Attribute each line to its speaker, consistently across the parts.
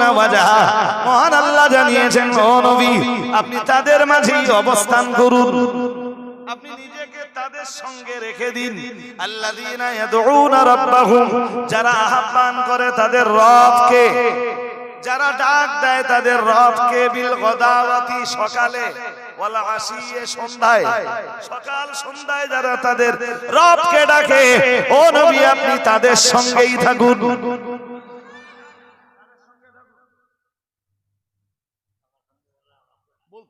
Speaker 1: ইয়াদউনা ওয়াজহা, মহান আল্লাহ জানিয়েছেন ও নবী আপনি তাদের মাঝেই অবস্থান করুন, আপনি নিজেকে তাদের সঙ্গে রেখে দিন। আল্লাযীনা ইয়াদউনা রাব্বাহুম, যারা আহ্বান করে তাদের রবকে, যারা ডাক দেয় তাদের রবকে, বিল গদাওয়াতি সকালে, ওয়াল আশিয়ে সন্ধ্যায়, সকাল সন্ধ্যায় যারা তাদের রবকে ডাকে, ও নবী আপনি তাদের সঙ্গেই থাকুন।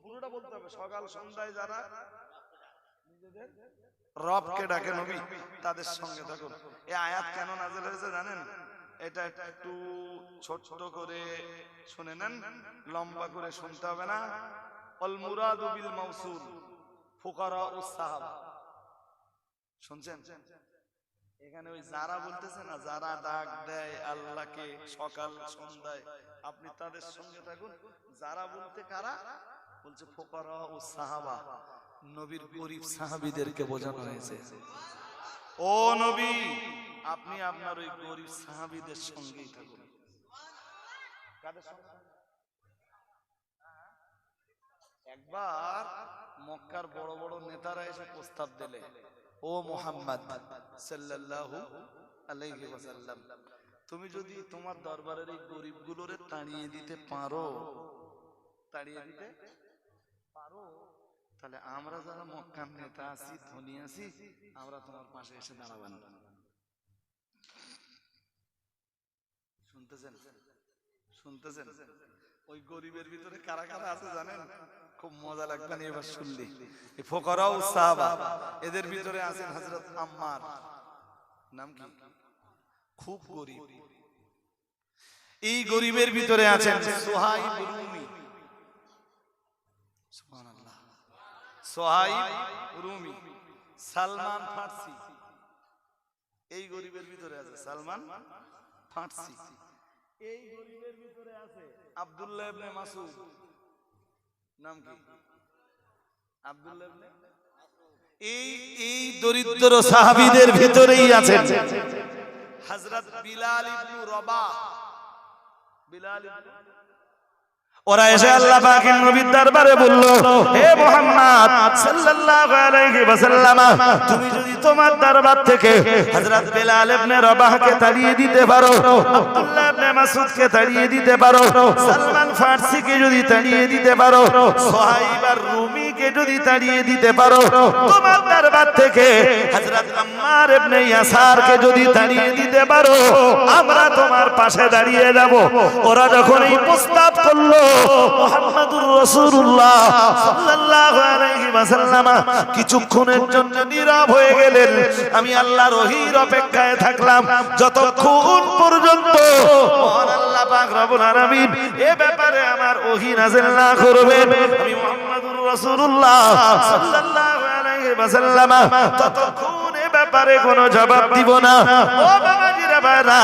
Speaker 1: পুরোটা বলতে হবে, সকাল সন্ধ্যায় যারা নিজেদের রবকে ডাকে নবী তাদের সঙ্গে থাকুন। এই আয়াত কেন নাযিল হয়েছে জানেন? এটা একটু ছোট করে শুনে নেন, লম্বা করে শুনতে হবে না। আল মুরাদু বিল মাউসুল ফুকারা ও সাহাবা, শুনছেন? এখানে ওই যারা বলতেছে না, যারা ডাক দেয় আল্লাহকে সকাল সন্ধ্যায় আপনি তাদের সঙ্গে থাকুন, যারা বলতে কারা বলছে? ফুকারা ও সাহাবা, নবীর গরীব সাহাবীদেরকে বোঝানো হয়েছে। ও নবী আপনি আপনার ওই গরীব সাহাবীদের সঙ্গেই থাকুন। কাদের সঙ্গে? একবার মক্কার বড় বড় নেতারা এসে প্রস্তাব দিলে, ও মুহাম্মদ সাল্লাল্লাহু আলাইহি ওয়াসাল্লাম, তুমি যদি তোমার দরবারের এই গরীবগুলোরে তাড়িয়ে দিতে পারো, তাহলে আমরা যারা মক্কার নেতা আছি, ধনী আছি, আমরা তোমার পাশে এসে দাঁড়াবেন। শুনতেছেন? ওই গরিবের ভিতরে কারা কারা আছে জানেন? খুব মজা লাগবে না এবার শুনলে। এই ফুকারা ও সাহাবা, এদের ভিতরে আছেন হযরত আম্মার, নাম কি? খুব গরিব। এই গরিবের ভিতরে আছেন সুহাইব রুমি, সুবহানাল্লাহ, সুহাইব রুমি, সালমান ফার্সি, এই গরিবের ভিতরে আছে সালমান ফার্সি। এই গরিবের ভিতরে আছে আব্দুল্লাহ ইবনে মাসউদ, নাম কি? আব্দুল্লাহ ইবনে। এই দরিদ্র সাহাবীদের ভিতরেই আছেন হযরত বিলাল ইবনে রবাহ। বিলাল ওরা এসে আল্লাহ পাকের নবীর দরবারে বলল, হে মুহাম্মদ সাল্লাল্লাহু আলাইহি ওয়াসাল্লাম, তুমি যদি তোমার দরবার থেকে হযরত বিলাল ইবনে রবাহকে তাড়িয়ে দিতে পারো, আব্দুল্লাহ ইবনে মাসউদকে তাড়িয়ে দিতে পারো, সালমান ফার্সিকে যদি তাড়িয়ে দিতে পারো, সুহাইব আর রুমিকে যদি তাড়িয়ে দিতে পারো, তোমার দরবার থেকে হযরত আম্মার ইবনে ইয়াসারকে যদি তাড়িয়ে দিতে পারো, আমরা তোমার পাশে দাঁড়িয়ে যাব। ওরা যখন এই প্রস্তাব করলো, মুহাম্মাদুর রাসূলুল্লাহ সাল্লাল্লাহু আলাইহি ওয়াসাল্লাম কিছুক্ষণের জন্য নীরব হয়ে গেলেন। আমি আল্লাহর ওহীর অপেক্ষায় থাকলাম, যতক্ষণ পর্যন্ত মহান আল্লাহ পাক রব্বুল আলামিন এই ব্যাপারে আমার ওহী নাযিল না করবেন। আমি মুহাম্মাদুর রাসূলুল্লাহ সাল্লাল্লাহু আলাইহি ওয়াসাল্লাম ততক্ষণ এই ব্যাপারে কোনো জবাব দিব না। ও বাবাজিরা ভাইরা,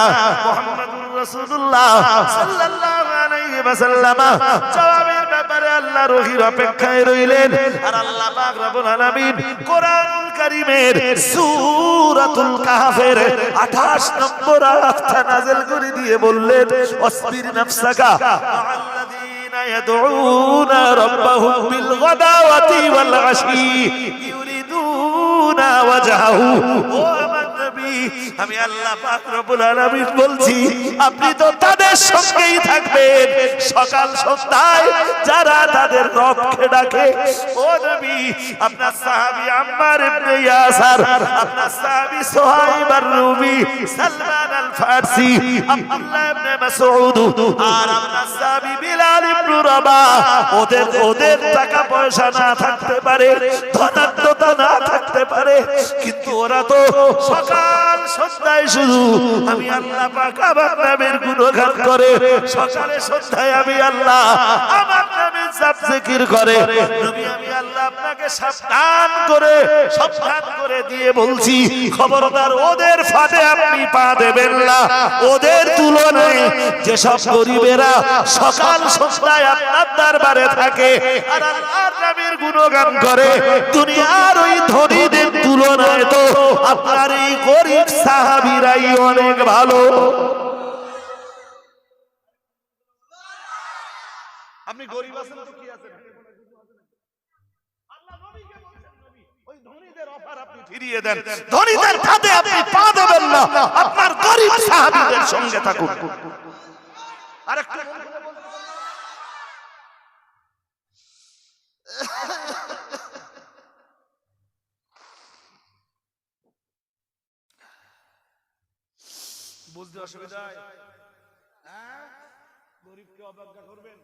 Speaker 1: মুহাম্মাদুর রাসূলুল্লাহ সাল্লাল্লাহু আলাইহি ওয়াসাল্লাম জবাবের ব্যাপারে আল্লাহর ওহীর অপেক্ষায় রইলেন। আর আল্লাহ পাক রব্বুল আলামিন কোরআনুল কারীমের সূরাতুল কাহফের 28 নম্বর আয়াতটা নাযিল করে দিয়ে বললেন, ওয়াসবির নাফসাকা মা'আল্লাযীনা ইয়াদউনা রাব্বাহুম বিল গাদাওয়াতি ওয়াল আশি ইউরিদুনা ওয়াজহাহু। ও আমার নবী, আমি আল্লাহ পাক রব্বুল আলামিন বলছি, আপনি তো তাদের সঙ্গেই থাকবেন সকাল সন্ধ্যায় যারা তাদের রবকে ডাকে। ও নবী, আপনার সাহাবী আম্মার ইবনে ইয়াসার, আপনার সাহাবী সুহাইব আর রুমি, সালমান আল ফারসি, আব্দুল্লাহ ইবনে মাসউদ আর আপনার সাহাবী বিলাল ইবনে রাবাহ, ওদের টাকা পয়সা না থাকতে পারে, ধনাত্মতা না থাকতে পারে, কিন্তু ওরা তো সকাল সন্ধ্যায় শুধু আমি আল্লাহ পাক আমার নামের গুণগান করে, সকালে সন্ধ্যায় আমি আল্লাহ আমার নামের জাপ জিকির করে। নবী, আমি আল্লাহ আপনাকে সাবধান করে দিয়ে বলছি, খবরদার ওদের ফাঁদে আপনি পা দেবেন না। ওদের তুলনায় যেসব গরিবেরা সকাল সন্ধ্যায় আপনার দরবারে থাকে আর আল্লাহর নামের গুণগান করে, দুনিয়ার ওই ধনীদের তুলনায় তো আপনার এই গরিব সাহাবীরাই অনেক ভালো। আপনি গরিব আছেন তো কি আছে, আল্লাহ নবীকে বলেন নবী ওই ধনীদের অফার আপনি ফিরিয়ে দেন, ধনীদের ফাঁদে আপনি পা দেবেন না, আপনার গরিব সাহাবীদের সঙ্গে থাকুন। আরেকটা বুঝতে অসুবিধা, গরিবকে অবজ্ঞা করবেন,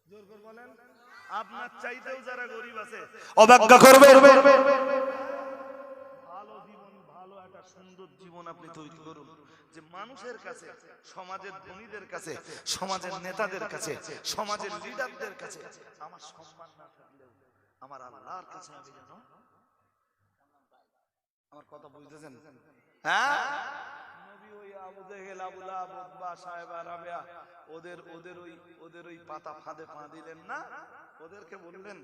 Speaker 1: জোর করে বলেন। আপনার চাইতেও যারা গরিব আছে অবজ্ঞা করবে। ভালো জীবন, ভালো একটা সুন্দর জীবন আপনি তৈরি করুন, যে মানুষের কাছে, সমাজের ধনীদের কাছে, সমাজের নেতাদের কাছে, সমাজের লিডারদের কাছে আমার সম্মান না থাকলেও আমার আল্লাহর কাছে আমি জানো। আমার কথা বুঝতেছেন? হ্যাঁ, ওদের ওই পাতা ফাঁদে পা দিলেন না, ওদেরকে বললেন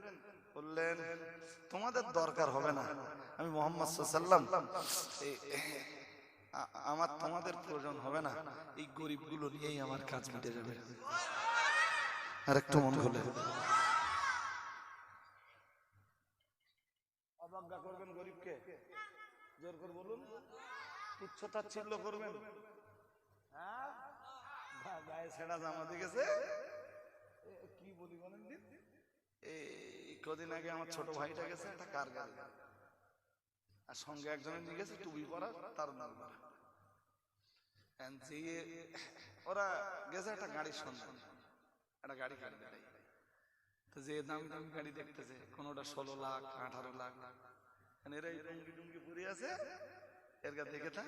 Speaker 1: তোমাদের দরকার হবে না, আমি মুহাম্মদ সাল্লাল্লাহু আলাইহি ওয়াসাল্লাম, আমার তোমাদের প্রয়োজন হবে না, এই গরিবগুলো নিয়েই আমার কাজ মিটে যাবে। আর একটু মন খুলে অবজ্ঞা করবেন গরিবকে, জোর করে বলুন, তুচ্ছ-তাচ্ছিল্য করবেন। গায়ে ছেঁড়া জামা দেখেছে, কি বলি বলেন দিন, কদিন আগে আমার ছোট ভাইটা গেছে একটা কার গাড়ি, আর সঙ্গে একজনের নিয়ে গেছে টুপি পরা, তার নাম ওরা গেছে একটা গাড়ির সন্ধান, একটা গাড়ি তো যে দামি দামি গাড়ি দেখতেছে, কোনোটা 16 লাখ 18 লাখ, এরা এই টুঙ্গি টুঙ্গি পরে আছে, এর গা দেখে থাক।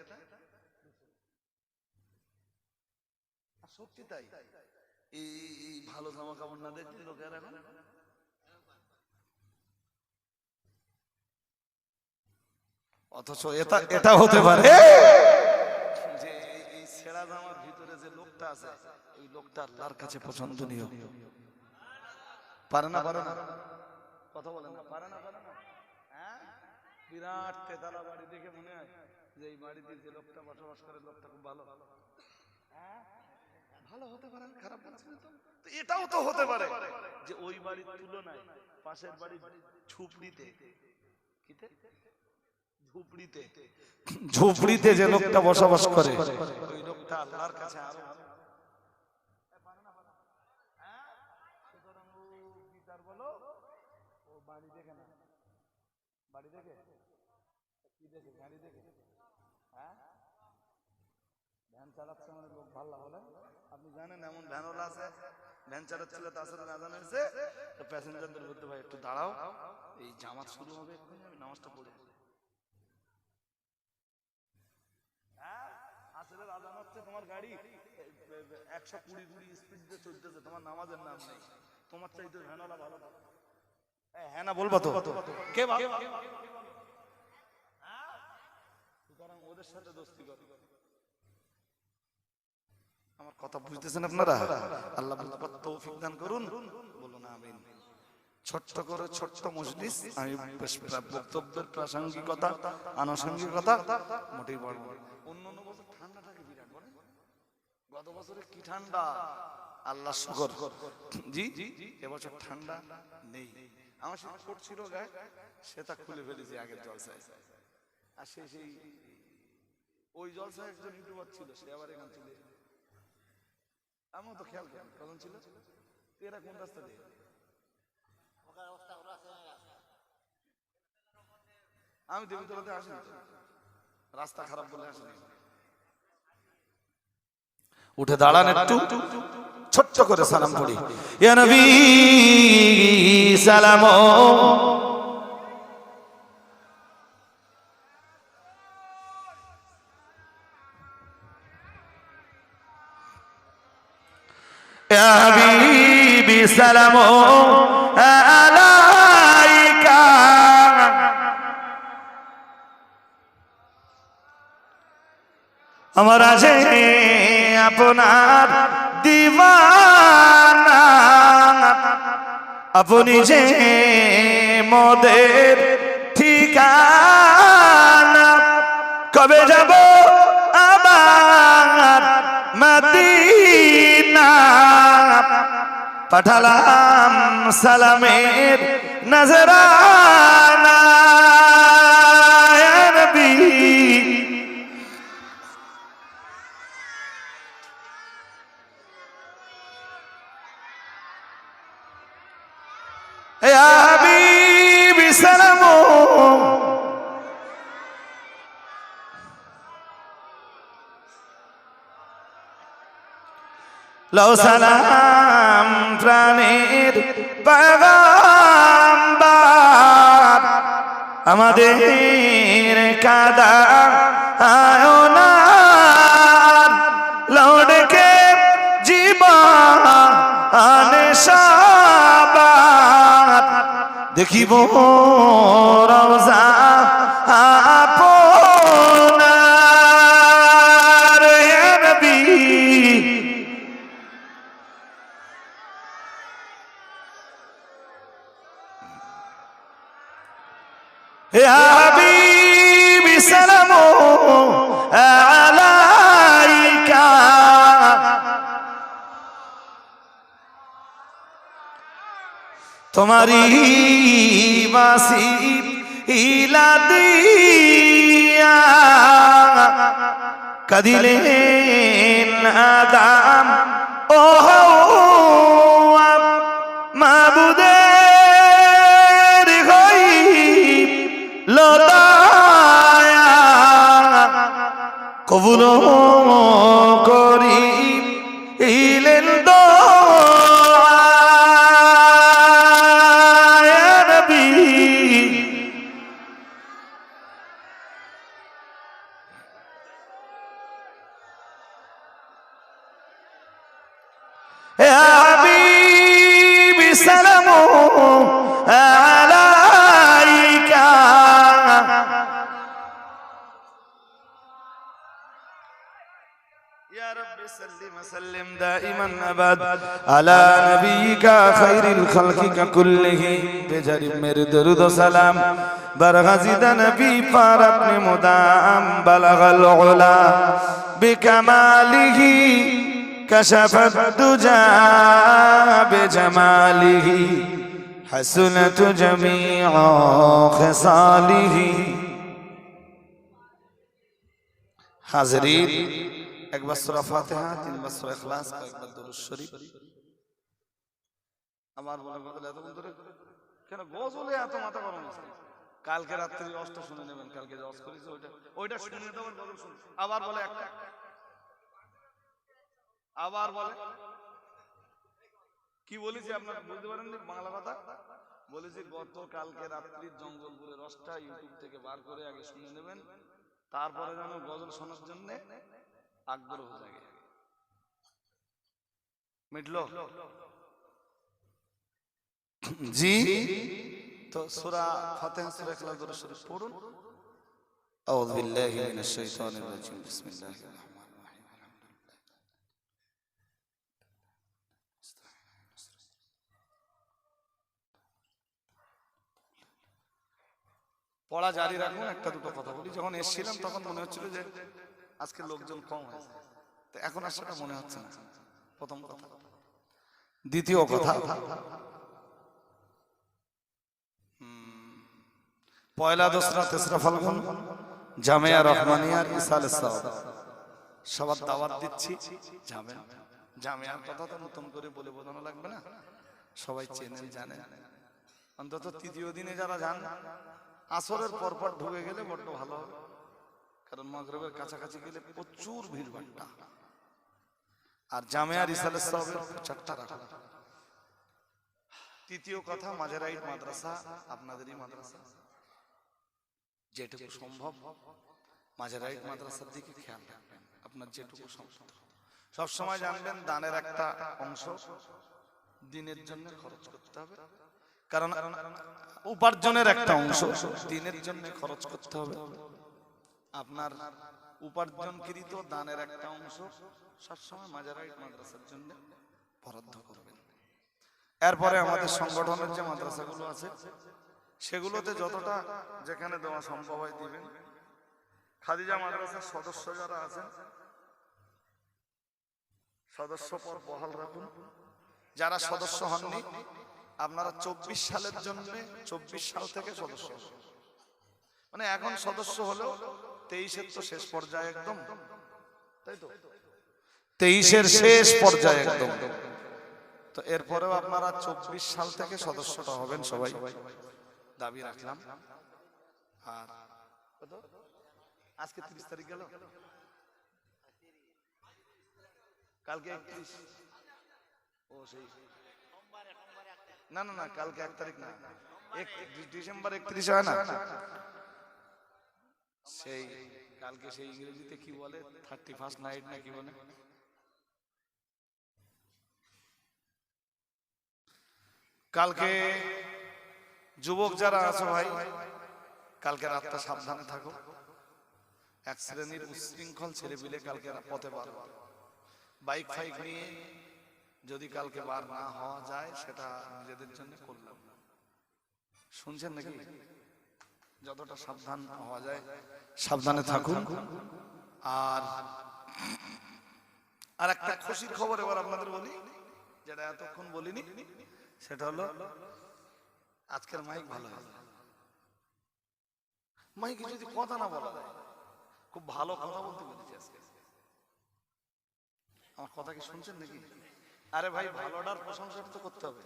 Speaker 1: সত্যি তাই, এই ভালো জামা কাপড় না দেখলে লোকের এখন অথচ এটা হতে পারে যে এই ছেঁড়া জামার ভিতরে যে লোকটা আছে, ওই লোকটা আল্লাহর কাছে পছন্দনীয়। পারে না, পারে না, কথা বলেন না, পারে না, পারে না। হ্যাঁ, বিরাট তেতালা বাড়ি দেখে মনে হয় যে এই বাড়িতে যে লোকটা বসবাস করে লোকটা খুব ভালো। ভালো হতে পারে, খারাপ বলছেন তো, এটাও তো হতে পারে যে ওই বাড়ির তুলনায় পাশের বাড়ির ঝুপড়িতে যে লোকটা বসবাস করে ওই লোকটা আল্লাহর কাছে আরো বলো। ও বাড়ি দেখে না, বাড়ি দেখে কি দেখে, গাড়ি দেখে। হ্যাঁ, ভ্যান চালাচ্ছে মানে লোক ভালো বলে। আপনি জানেন এমন ভ্যানওয়ালা আছে, ভ্যান চালাচ্ছিল, তার সাথে আজান হয়েছে, তো প্যাসেঞ্জারদের বলতে ভাই একটু দাঁড়াও, এই জামাত শুরু হবে, এক্ষুনি আমি নামাজটা পড়ে। আসলে আজান হচ্ছে, তোমার গাড়ি 120 স্পিড দিয়ে চলতেছে, তোমার নামাজের নাম নেই, তোমার চাইতে ভ্যানওয়ালা ভালো। হ্যাঁ না বলবো তো, কে ভালো? সুতরাং ওদের সাথে দোস্তি করে। আমার কথা বুঝতেছেন আপনারা? আল্লাহ তৌফিক দান করুন, বলুন আমিন। ছোট্ট করে ছোট্ট মজলিস, আমি বক্তব্যের প্রাসঙ্গিকতা আনুষঙ্গিকতা মোটেই বড়। অন্য বছর ঠান্ডা থাকে বিরাট, গত বছরে কি ঠান্ডা, আল্লাহ শুকর। জি, এবছর ঠান্ডা নেই। আমার সাথে কোট ছিল গায়ে, সেটা খুলে ফেলেছি আগের জলসায়। আর সেই ওই জলসায় একজন ইউটিউবার ছিল, সে আবার এখান চলে, আমিও তো খেয়াল করি কখন ছিল। এরা কোন রাস্তা দিয়ে? আমি দেবীতলাতে আসিনি, রাস্তা খারাপ বলে আসিনি। উঠে দাঁড়ান, একটু ছোট্ট করে সালাম পড়ি। ইয়া নবী সালাম, ইয়া হাবিবি সালাম আলাইকা, আমার আছে আপনার দিওয়ানা, আপনি যে মোদের ঠিকানা, কবে যাব আবার মদিনা, পাঠালাম সালামের নজরানা ইয়া নবী ইয়া হাবিবি সালামু লাও সালাম প্রাণের পয়গম্বর আমাদের কাদা আয়না লড়কে জীবন আনসাবাত দেখিব রওজা আপনার ইয়া নবী ইয়া হাবিবি সালামু আলাইকা তোমারি বাসি ইলা দিয়া কাদিলেন আদম ও হাওয়া মাবুদের গায়ব লদায়া কবুল করি ইলেন يا حبيبي سلام عليك يا رب سلم سلم دائما أبد على نبيك خير الخلق كله بجرب میرے درود و سلام برغزید نبی پر اپنے مدام بلغ العلا بکماله كشف الدجى بجماله حسنت جميع خصاله حاضرين এক বার সূরা ফাতিহা তিনবার সূরা ইখলাস কয়েকবার দুরূদ শরীফ আমার বলে বদলে এত বন্ধুরে কেন গজলে এত মাথা গরম আছে কালকে রাতে অষ্ট শুনে নেবেন কালকে যে অস করেছে ওইটা শুনে দেবেন গজল শুনে আবার বলে একটা আবার বলে কি বলেছি আপনারা বুঝতে পারেননি বাংলা কথা বলেছি গত কালকে রাত্রির জঙ্গলপুরের রসটা ইউটিউব থেকে বার করে আগে শুনে নেবেন তারপরে যেন গজল শোনার জন্য আগ্রহ জাগে মিটলো জি তো সূরা ফাতিহা সূরা ইখলাস দরুদ শরীফ পড়ুন আউযু বিল্লাহি মিনাশ শাইতানির রাজিম বিসমিল্লাহির রহমানির পড়া জারি রাখুন একটা দুটো কথা বলি যখন এসেছিলাম তখন মনে হচ্ছিল যে আজকে লোকজন কম হয়েছে তো এখন আর সেটা মনে হচ্ছে না প্রথম কথা দ্বিতীয় কথা পয়লা দোসরা তেসরা ফাল্গুন জামিয়া রহমানিয়ার ইসালে সাওয়াব সবার দাওয়াত দিচ্ছি যাবেন জামিয়ার কথা তো নতুন করে বলে বোঝানো লাগবে না সবাই চেনেন জানেন অন্তত তৃতীয় দিনে যারা যান আসরের পরপর ঢুকে গেলে বড্ড ভালো হবে কারণ মাগরিবের কাছাকাছি গেলে প্রচুর ভিড় ভাট্টা আর জামিয়া রিসালাত সাহেবের প্রচারটা রাখা তৃতীয় কথা মাঝারাইট মাদ্রাসা আপনাদেরই মাদ্রাসা যেটুকু সম্ভব মাঝারাইট মাদ্রাসার দিকে খেয়াল রাখবেন আপনার যেটুকু সম্ভব সব সময় জানবেন দানের একটা অংশ দিনের জন্য খরচ করতে হবে কারণ উপার্জনের একটা অংশ দিনের জন্য খরচ করতে হবে আপনার উপার্জনকৃত দানের একটা অংশ সবসময় মাঝারাইট মাদ্রাসার জন্য বরাদ্দ করবেন এরপরে আমাদের সংগঠনের যে মাদ্রাসাগুলো আছে সেগুলোতে যতটা যেখানে দেওয়া সম্ভব হয় দিবেন খাদিজা মাদ্রাসার সদস্য যারা আছেন সদস্য পদ বহাল রাখুন যারা সদস্য হননি আপনারা 24 সালের জন্য 24 সাল থেকে সদস্য, মানে এখন সদস্য হলো 23-এর তো শেষ পর্যায়ে একদম, তাই তো 23-এর শেষ পর্যায়ে একদম। তো এরপরেও আপনারা 24 সাল থেকে সদস্যটা হবেন সবাই, দাবি রাখলাম। আর আজকে 30 তারিখ গেল, কালকে 31, ও সেই না না না কালকে 1 তারিখ না, ডিসেম্বর 31 হয় না, সেই কালকে সেই ইংরেজিতে কি বলে 31st নাইট না কি বলে। কালকে যুবক যারা আছো ভাই, কালকে রাতটা সাবধানে থাকো। এক শ্রেণীর উচ্ছৃঙ্খল ছেলেপিলে কালকে পথে বার হবে, বাইক ফাইক নিয়ে যদি কালকে বার না হওয়া যায় সেটা নিজেদের জন্য করলাম, শুনছেন নাকি? যতটা সাবধান হওয়া যায় সাবধানে থাকুন। আর একটা খুশির খবর এবার আপনাদের বলি, যেটা এতক্ষণ বলিনি, সেটা হলো আজকের মাইক ভালো হয়েছে। মাইকে যদি কথা না বলা যায়, খুব ভালো কথা বলতে বলেছি আজকে। আমার কথা কি শুনছেন নাকি? আরে ভাই ভালোটার প্রশংসা তো করতে হবে,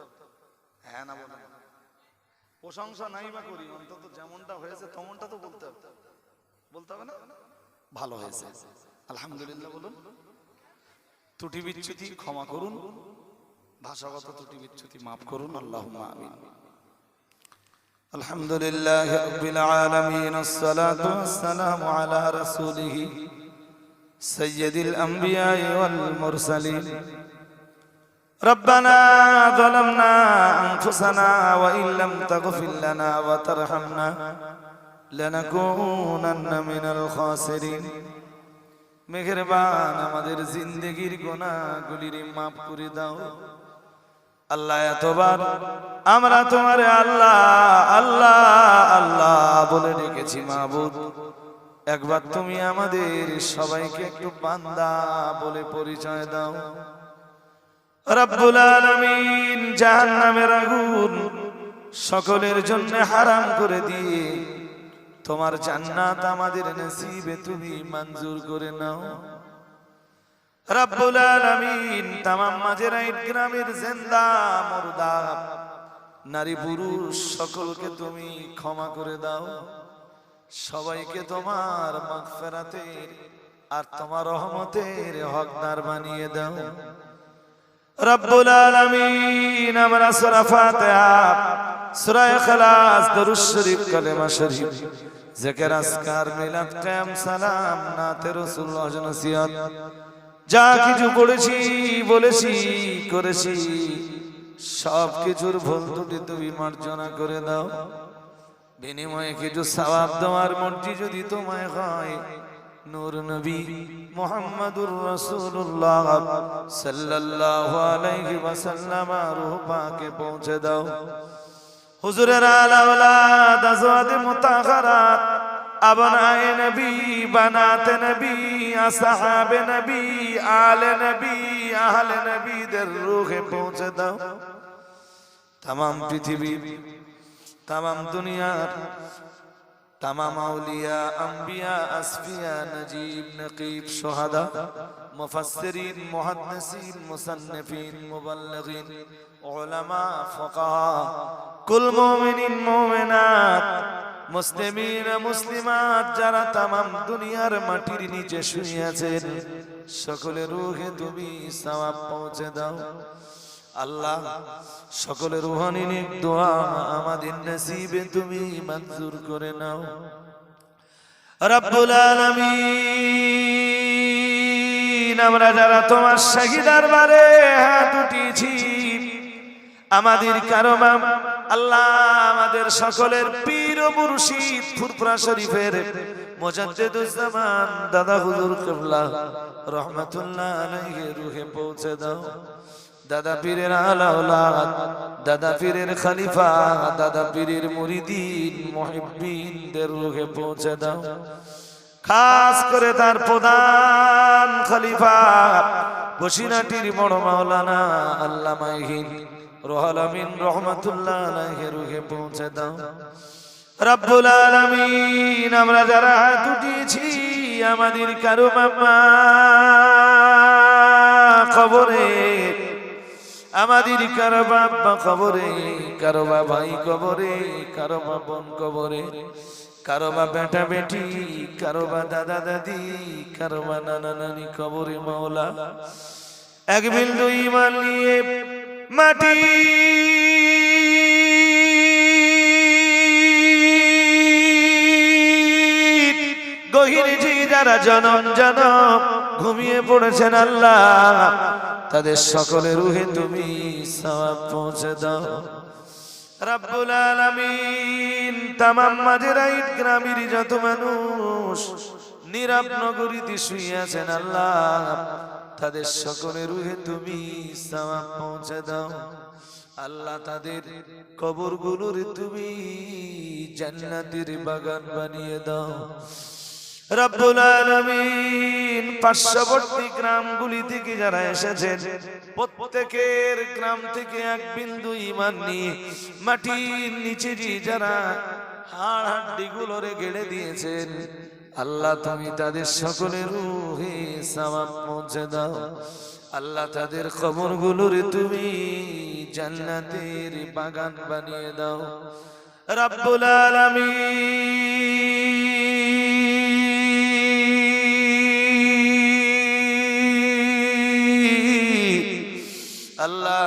Speaker 1: হ্যাঁ না বলেন? প্রশংসা নাই বা করি, অন্তত যেমনটা হয়েছে তেমনটা তো বলতে হবে, বলতে হবে না? ভালো হয়েছে আলহামদুলিল্লাহ বলুন। ত্রুটি বিচ্যুতি ক্ষমা করুন, ভাষাগত ত্রুটি বিচ্যুতি মাফ করুন, আল্লাহুম্মা আমিন। আলহামদুলিল্লাহি রাব্বিল আলামিন, আসসালাতু ওয়াসসালামু আলা রাসূলিহি সাইয়্যিদিল আমবিয়া ওয়াল মুরসালিন। ربنا ظلمنا أنفسنا وإن لم تغفر لنا وترحمنا لنكونن من الخاسرين। মেহেরবান আমাদের জিন্দেগির গুনাহগুলি মাফ করে দাও আল্লাহ। এতবার আমরা তোমারে আল্লাহ আল্লাহ আল্লাহ বলে ডেকেছি মাবুদ, একবার তুমি আমাদের সবাইকে একটু বান্দা বলে পরিচয় দাও। রব্বুল আলামিন জাহান্নামের আগুন সকলের জন্য হারাম করে দিয়ে তোমার জান্নাত আমাদের নসিবে তুমি মঞ্জুর করে নাও। রব্বুল আলামিন তামাম মাঝেরাইট গ্রামের জিন্দা মুর্দা নারী পুরুষ সকলকে তুমি ক্ষমা করে দাও, সবাইকে তোমার মাগফিরাতের আর তোমার রহমতের হকদার বানিয়ে দাও। রব্বুল আলামিন আমরা সূরা ফাতিহা, সূরা ইখলাস, দরুদ শরীফ, কালেমা শরীফ, জিকির, আজকার, মিলাদ, কিয়াম, সালাম, নাতে রাসূল, ওয়াজ, নসিহত যা কিছু পড়েছি বলেছি করেছি সব কিছুর ভুল ত্রুটি তুমি মার্জনা করে দাও। বিনিময়ে কিছু সওয়াব দেওয়ার মর্জি যদি তোমায় হয়, নূর নবী মুহাম্মদুর রাসূলুল্লাহ সাল্লাল্লাহু আলাইহি ওয়াসাল্লাম রূহ পাকে পৌঁছে দাও। হুজুরের আলা আওলাদ, আজওয়াজে মুতাহহারাত, আবনায়ে নবী, বানাতে নবী, আসহাবে নবী, আলে নবী, আহলে নবীদের রূহে পৌঁছে দাও। तमाम পৃথিবীর, तमाम দুনিয়ার तमाम আউলিয়া, আম্বিয়া, আসফিয়া, নজিব, নকিব, শুহাদা, মুফাসসিরিন, মুহাদ্দিসিন, মুসান্নিফিন, মুবাল্লিগিন, উলামা, ফুকাহা, কুল মুমিনিন, মুমিনাত, মুসলিমিন, মুসলিমাত যারা तमाम দুনিয়ার মাটির নিচে শুয়ে আছেন, সকলের রূহে তুমি সওয়াব পৌঁছে দাও। আল্লাহ সকলের রুহানি নেক দোয়া আমাদের নসিবে তুমি মঞ্জুর করে নাও। রব্বুল আলামিন আমরা যারা তোমার শাহী দরবারে হাত উঠিয়েছি, আমাদের কারমাম আল্লাহ আমাদের সকলের পীর ও মুর্শিদ ফুরফুরা শরীফের মুজাদ্দিদুজ জামান দাদা হুজুর কিবলা রাহমাতুল্লাহ আলাইহি রুহে পৌঁছে দাও। দাদা পীরের আলা আওলাদ, দাদা পীরের খলিফা, দাদা পীরের মুরিদিন মুহিব্বিনদের রুহে পৌঁছে দাও। খাস করে তার প্রধান খলিফা
Speaker 2: বসিরহাটের বড় মাওলানা আল্লামা হিন্দ রুহুল আমিন রহমাতুল্লাহ আলাইহি রুহে পৌঁছে দাও রব্বুল আলামিন। আমরা যারা হাত উঠিয়েছি আমাদের কারো বাবা কবরে, আমাদের কারো বাবা কবরে, কারো বা ভাই কবরে, কারো বা বোন কবরে, কারো বা বেটা বেটি, কারো বা দাদা দাদি, কারো বা নানা নানি কবরে মাওলা এক বিন্দু ঈমান নিয়ে মাটি গহীরে যে যারা জনম জনম ঘুমিয়ে পড়েছেন আল্লাহ তাদের সকলের রুহে তুমি সওয়াব পৌঁছে দাও রব্বুল আলামিন। তামাম মাঝেরাইট গ্রামের যত মানুষ নীরব নগরীতে শুয়ে আছেন আল্লাহ তাদের সকলের রুহে তুমি সওয়াব পৌঁছে দাও আল্লাহ। তাদের কবরগুলোর তুমি জান্নাতের বাগান বানিয়ে দাও রব্বুল আলামিন। পার্শ্ববর্তী গ্রামগুলি থেকে যারা এসেছেন প্রত্যেকের গ্রাম থেকে এক বিন্দু ঈমান নিয়ে মাটির নিচে যারা হাড় হাড্ডি গুলোরে গেড়ে দিয়েছেন আল্লাহ তুমি তাদের সকলের রূহে সওয়াব পৌঁছে দাও আল্লাহ। তাদের কবরগুলোরে তুমি জান্নাতের বাগান বানিয়ে দাও রব্বুল আলামিন। আল্লাহ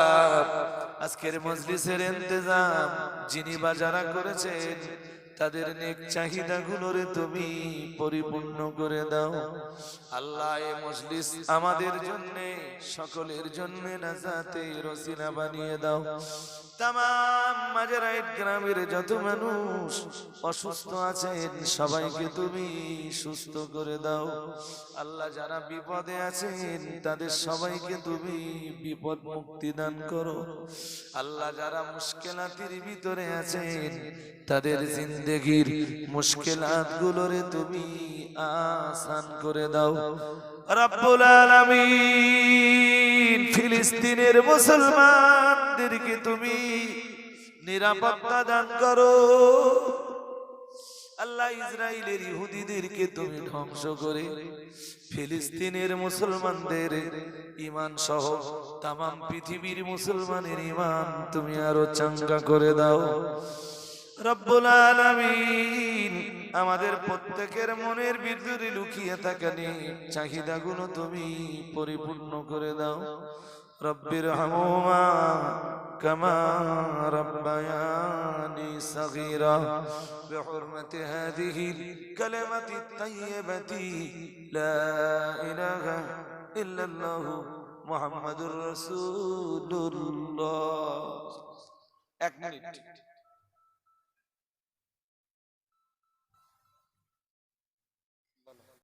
Speaker 2: আজকের মজলিসের ইন্তজাম যিনি বা যারা করেছেন তাদের নেক চাহিদাগুলোরে তুমি পরিপূর্ণ করে দাও আল্লাহ। এই মজলিস আমাদের জন্য সকলের জন্য নাজাতের ওসিলা বানিয়ে দাও। তামাম মাঝেরাইট গ্রামের যত মানুষ অসুস্থ আছেন সবাইকে তুমি সুস্থ করে দাও আল্লাহ। যারা বিপদে আছেন তাদের সবাইকে তুমি বিপদ মুক্তি দান করো আল্লাহ। যারা মুশকিলাতের ভিতরে আছেন তাদের জিন্দেগির মুশকিলাত গুলোরে তুমি আসান করে দাও রব্বুল আলামিন। ফিলিস্তিনের মুসলমানদেরকে তুমি নিরাপত্তা দান করো আল্লাহ। ইসরায়েলের ইহুদিদেরকে তুমি ধ্বংস করে ফিলিস্তিনের মুসলমানদের ঈমান সহ তামাম পৃথিবীর মুসলমানের ঈমান তুমি আরো চাঙ্গা করে দাও রব্বুল আলামিন। আমাদের প্রত্যেকের মনের ভিতরে লুকিয়ে থাকা চাহিদাগুলো তুমি পরিপূর্ণ করে দাও রব্বির হামুমা কামা রাব্বায়ানি সগীরা বিহুরমতি হাযিহিল কালিমাতি তাইয়্যিবাতি লা ইলাহা ইল্লাল্লাহু মুহাম্মাদুর রাসূলুল্লাহ। 1 মিনিট।